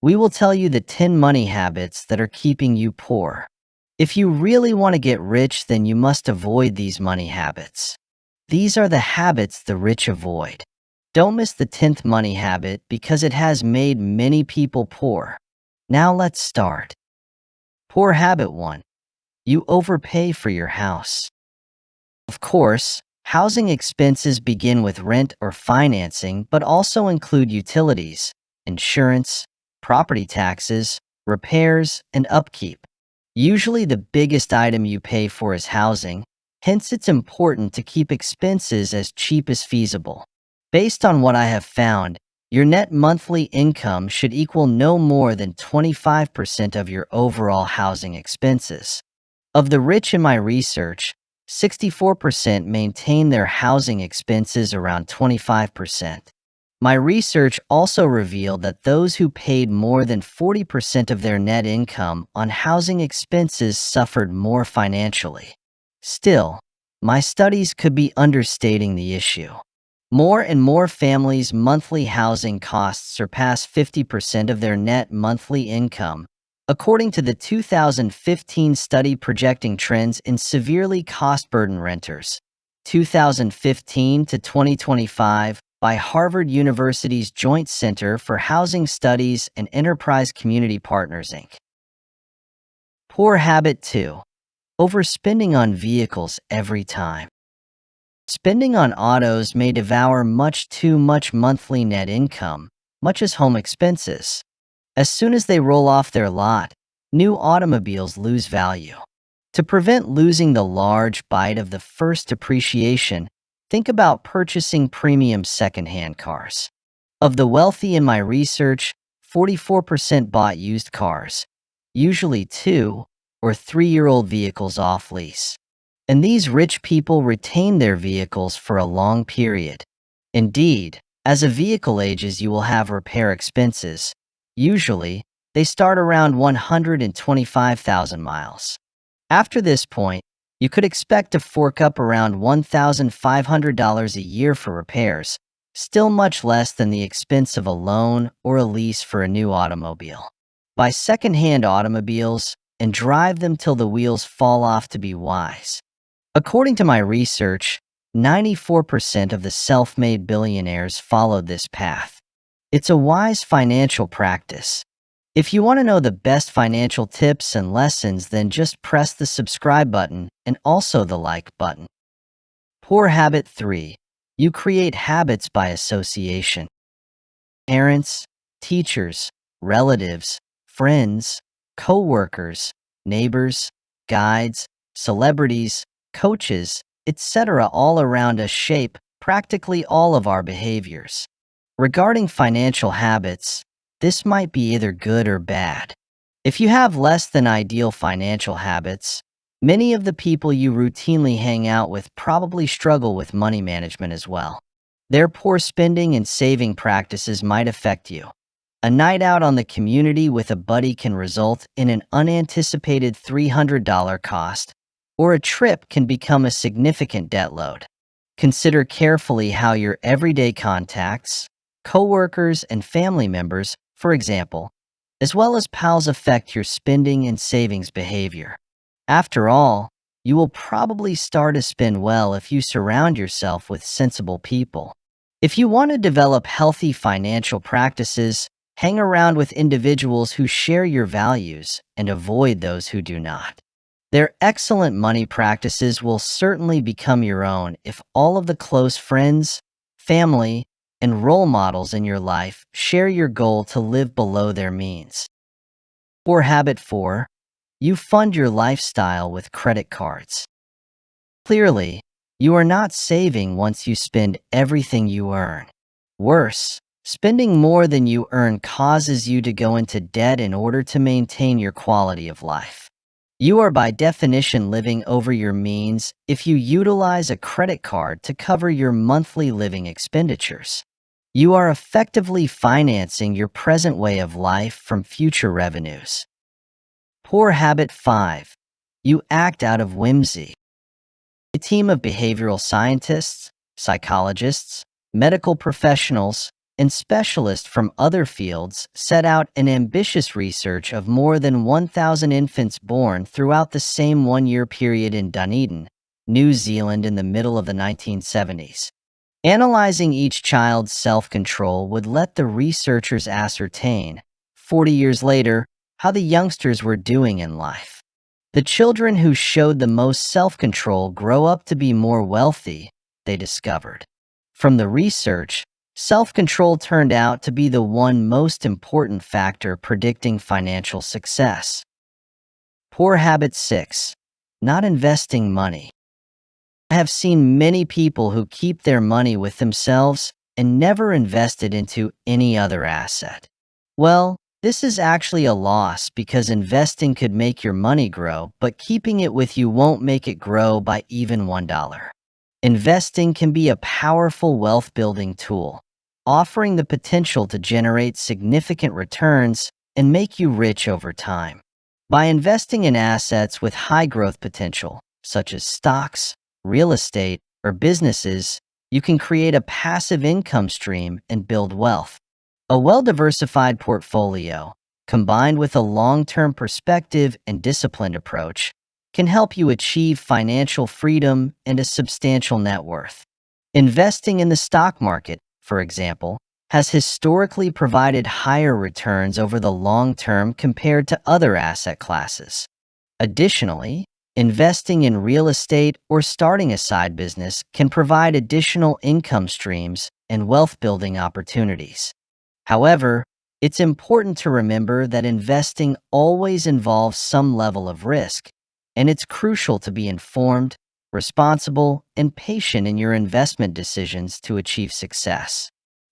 We will tell you the 10 money habits that are keeping you poor. If you really want to get rich, then you must avoid these money habits. These are the habits the rich avoid. Don't miss the 10th money habit because it has made many people poor. Now let's start. Poor habit 1. You overpay for your house. Of course, housing expenses begin with rent or financing, but also include utilities, insurance, property taxes, repairs, and upkeep. Usually the biggest item you pay for is housing, hence it's important to keep expenses as cheap as feasible. Based on what I have found, your net monthly income should equal no more than 25% of your overall housing expenses. Of the rich in my research, 64% maintain their housing expenses around 25%. My research also revealed that those who paid more than 40% of their net income on housing expenses suffered more financially. Still, my studies could be understating the issue. More and more families' monthly housing costs surpass 50% of their net monthly income, according to the 2015 study projecting trends in severely cost-burdened renters, 2015 to 2025, by Harvard University's Joint Center for Housing Studies and Enterprise Community Partners, Inc. Poor habit 2. Overspending on vehicles every time. Spending on autos may devour much too much monthly net income, much as home expenses. As soon as they roll off their lot, new automobiles lose value. To prevent losing the large bite of the first depreciation, think about purchasing premium secondhand cars. Of the wealthy in my research, 44% bought used cars, usually 2- or 3-year-old vehicles off lease. And these rich people retain their vehicles for a long period. Indeed, as a vehicle ages, you will have repair expenses. Usually, they start around 125,000 miles. After this point, you could expect to fork up around $1,500 a year for repairs, still much less than the expense of a loan or a lease for a new automobile. Buy second-hand automobiles and drive them till the wheels fall off to be wise. According to my research, 94% of the self-made billionaires followed this path. It's a wise financial practice. If you want to know the best financial tips and lessons, then just press the subscribe button and also the like button. Poor habit 3. You create habits by association. Parents, teachers, relatives, friends, co-workers, neighbors, guides, celebrities, coaches, etc. all around us shape practically all of our behaviors. Regarding financial habits, this might be either good or bad. If you have less than ideal financial habits, many of the people you routinely hang out with probably struggle with money management as well. Their poor spending and saving practices might affect you. A night out on the community with a buddy can result in an unanticipated $300 cost, or a trip can become a significant debt load. Consider carefully how your everyday contacts, coworkers, and family members, for example, as well as pals, affect your spending and savings behavior. After all, you will probably start to spend well if you surround yourself with sensible people. If you want to develop healthy financial practices, hang around with individuals who share your values and avoid those who do not. Their excellent money practices will certainly become your own if all of the close friends, family, and role models in your life share your goal to live below their means. Poor habit 4. You fund your lifestyle with credit cards. Clearly, you are not saving once you spend everything you earn. Worse, spending more than you earn causes you to go into debt in order to maintain your quality of life. You are by definition living over your means if you utilize a credit card to cover your monthly living expenditures. You are effectively financing your present way of life from future revenues. Poor habit 5. You act out of whimsy. A team of behavioral scientists, psychologists, medical professionals, and specialists from other fields set out an ambitious research of more than 1,000 infants born throughout the same one-year period in Dunedin, New Zealand in the middle of the 1970s. Analyzing each child's self-control would let the researchers ascertain, 40 years later, how the youngsters were doing in life. The children who showed the most self-control grow up to be more wealthy, they discovered. From the research, self-control turned out to be the one most important factor predicting financial success. Poor habit 6. Not investing money. I have seen many people who keep their money with themselves and never invest it into any other asset. Well, this is actually a loss because investing could make your money grow, but keeping it with you won't make it grow by even $1. Investing can be a powerful wealth-building tool, offering the potential to generate significant returns and make you rich over time. By investing in assets with high growth potential, such as stocks, real estate, or businesses, you can create a passive income stream and build wealth. A well-diversified portfolio, combined with a long-term perspective and disciplined approach, can help you achieve financial freedom and a substantial net worth. Investing in the stock market, for example, has historically provided higher returns over the long term compared to other asset classes. Additionally, investing in real estate or starting a side business can provide additional income streams and wealth-building opportunities. However, it's important to remember that investing always involves some level of risk, and it's crucial to be informed, responsible, and patient in your investment decisions to achieve success.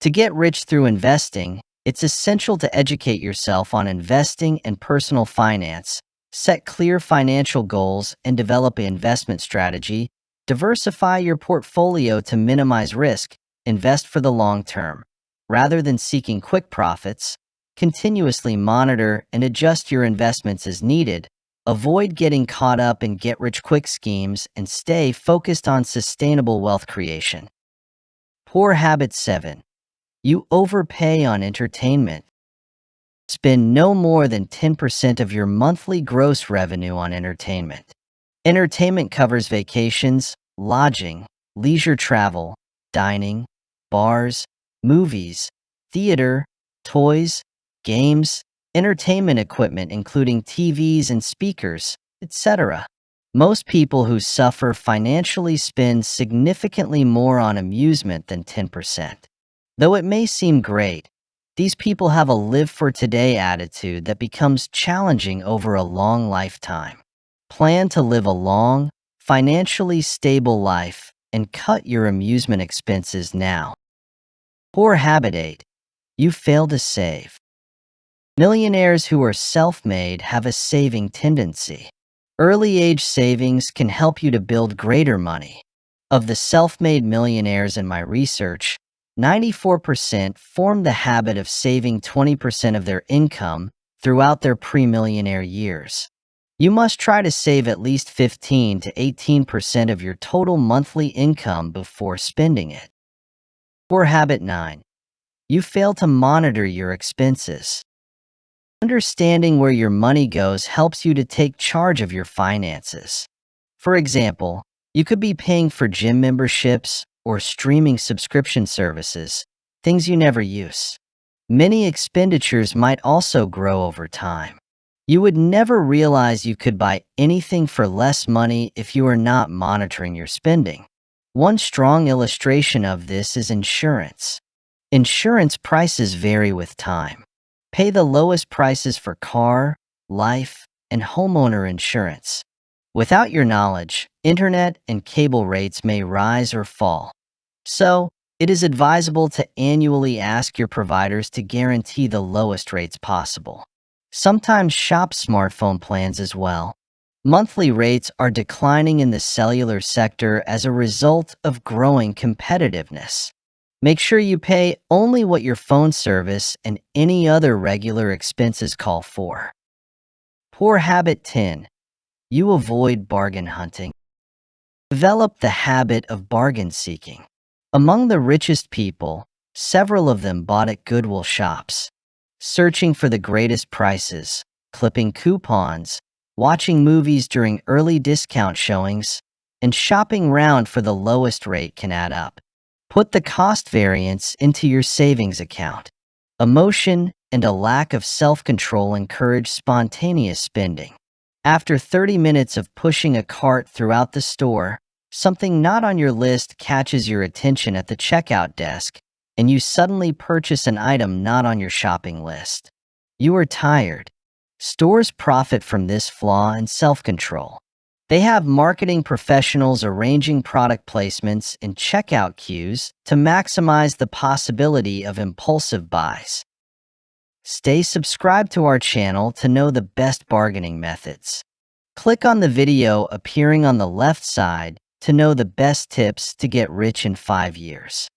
To get rich through investing, it's essential to educate yourself on investing and personal finance, set clear financial goals, and develop an investment strategy. Diversify your portfolio to minimize risk, invest for the long term. Rather than seeking quick profits, continuously monitor and adjust your investments as needed. Avoid getting caught up in get-rich-quick schemes and stay focused on sustainable wealth creation. Poor habit 7. You overpay on entertainment. Spend no more than 10% of your monthly gross revenue on entertainment. Entertainment covers vacations, lodging, leisure travel, dining, bars, movies, theater, toys, games, entertainment equipment including TVs and speakers, etc. Most people who suffer financially spend significantly more on amusement than 10%. Though it may seem great, these people have a live-for-today attitude that becomes challenging over a long lifetime. Plan to live a long, financially stable life and cut your amusement expenses now. Poor habit 8. You fail to save. Millionaires who are self-made have a saving tendency. Early-age savings can help you to build greater money. Of the self-made millionaires in my research, 94% formed the habit of saving 20% of their income throughout their pre-millionaire years. You must try to save at least 15 to 18% of your total monthly income before spending it. Poor habit 9. You fail to monitor your expenses. Understanding where your money goes helps you to take charge of your finances. For example, you could be paying for gym memberships or streaming subscription services, things you never use. Many expenditures might also grow over time. You would never realize you could buy anything for less money if you are not monitoring your spending. One strong illustration of this is insurance. Insurance prices vary with time. Pay the lowest prices for car, life, and homeowner insurance. Without your knowledge, internet and cable rates may rise or fall. So, it is advisable to annually ask your providers to guarantee the lowest rates possible. Sometimes shop smartphone plans as well. Monthly rates are declining in the cellular sector as a result of growing competitiveness. Make sure you pay only what your phone service and any other regular expenses call for. Poor habit 10. You avoid bargain hunting. Develop the habit of bargain seeking. Among the richest people, Several of them bought at Goodwill shops, searching for the greatest prices, clipping coupons, watching movies during early discount showings, and shopping round for the lowest rate can add up. Put the cost variance into your savings account. Emotion and a lack of self-control encourage spontaneous spending. After 30 minutes of pushing a cart throughout the store, something not on your list catches your attention at the checkout desk, and you suddenly purchase an item not on your shopping list. You are tired. Stores profit from this flaw in self-control. They have marketing professionals arranging product placements in checkout queues to maximize the possibility of impulsive buys. Stay subscribed to our channel to know the best bargaining methods. Click on the video appearing on the left side to know the best tips to get rich in 5 years.